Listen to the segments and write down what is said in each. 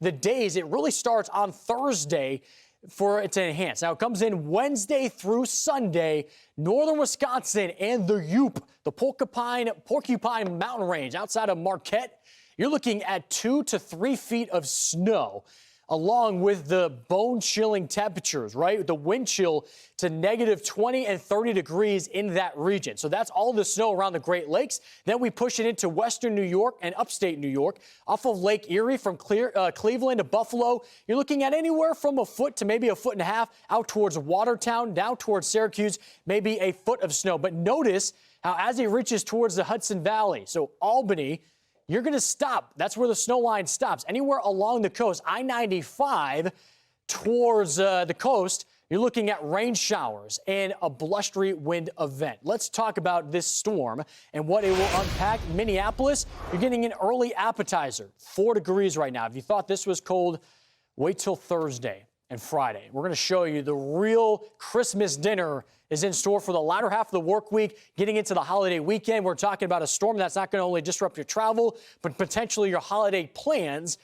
the days, it really starts on Thursday for it to enhance. Now, it comes in Wednesday through Sunday, northern Wisconsin and the Yup, the Porcupine Mountain Range outside of Marquette. You're looking at 2 to 3 feet of snow, along with the bone-chilling temperatures, right? The wind chill to negative 20 and 30 degrees in that region. So that's all the snow around the Great Lakes. Then we push it into western New York and upstate New York. Off of Lake Erie from Cleveland to Buffalo, you're looking at anywhere from a foot to maybe a foot and a half out towards Watertown, down towards Syracuse, maybe a foot of snow. But notice how as it reaches towards the Hudson Valley, so Albany, you're going to stop. That's where the snow line stops. Anywhere along the coast, I-95 towards the coast, you're looking at rain showers and a blustery wind event. Let's talk about this storm and what it will unpack. Minneapolis, you're getting an early appetizer, 4 degrees right now. If you thought this was cold, wait till Thursday and Friday. We're going to show you the real Christmas dinner is in store for the latter half of the work week, getting into the holiday weekend. We're talking about a storm that's not going to only disrupt your travel, but potentially your holiday plans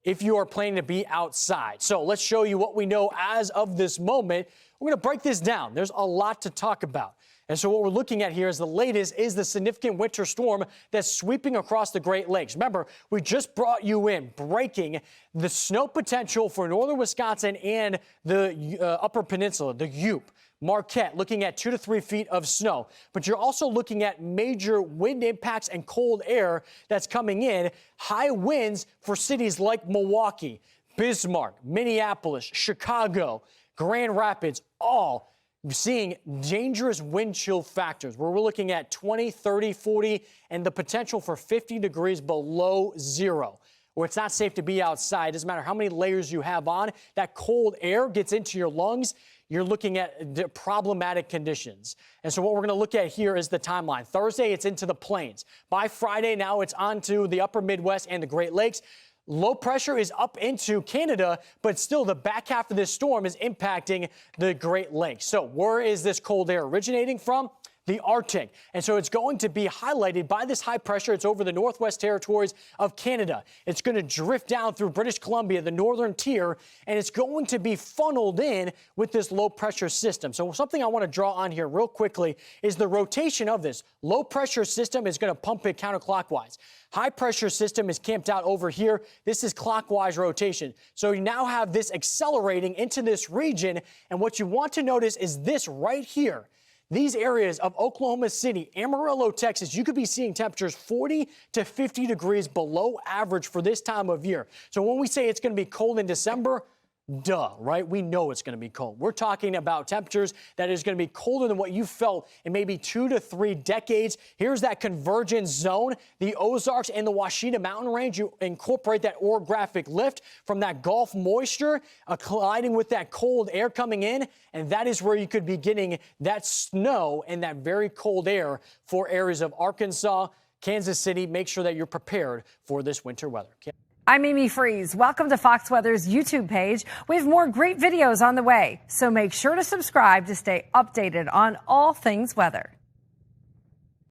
if you are planning to be outside. So let's show you what we know as of this moment. We're going to break this down. There's a lot to talk about. And so what we're looking at here is the latest is the significant winter storm that's sweeping across the Great Lakes. Remember, we just brought you in breaking the snow potential for northern Wisconsin and the Upper Peninsula, the Yup. Marquette looking at 2 to 3 feet of snow. But you're also looking at major wind impacts and cold air that's coming in. High winds for cities like Milwaukee, Bismarck, Minneapolis, Chicago, Grand Rapids, all seeing dangerous wind chill factors where we're looking at 20, 30, 40, and the potential for 50 degrees below zero, where it's not safe to be outside. It doesn't matter how many layers you have on. That cold air gets into your lungs. You're looking at problematic conditions. And so what we're going to look at here is the timeline. Thursday, it's into the plains. By Friday, now it's onto the upper Midwest and the Great Lakes. Low pressure is up into Canada, but still the back half of this storm is impacting the Great Lakes. So where is this cold air originating from? The Arctic. And so it's going to be highlighted by this high pressure. It's over the Northwest Territories of Canada. It's going to drift down through British Columbia, the northern tier, and it's going to be funneled in with this low pressure system. So something I want to draw on here real quickly is the rotation of this. Low pressure system is going to pump it counterclockwise. High pressure system is camped out over here. This is clockwise rotation. So you now have this accelerating into this region. And what you want to notice is this right here. These areas of Oklahoma City, Amarillo, Texas, you could be seeing temperatures 40 to 50 degrees below average for this time of year. So when we say it's going to be cold in December, duh, right? We know it's going to be cold. We're talking about temperatures that is going to be colder than what you felt in maybe 2 to 3 decades. Here's that convergence zone, the Ozarks and the Washita Mountain Range. You incorporate that orographic lift from that Gulf moisture, colliding with that cold air coming in, and that is where you could be getting that snow and that very cold air for areas of Arkansas, Kansas City. Make sure that you're prepared for this winter weather. I'm Amy Freeze. Welcome to Fox Weather's YouTube page. We have more great videos on the way, so make sure to subscribe to stay updated on all things weather.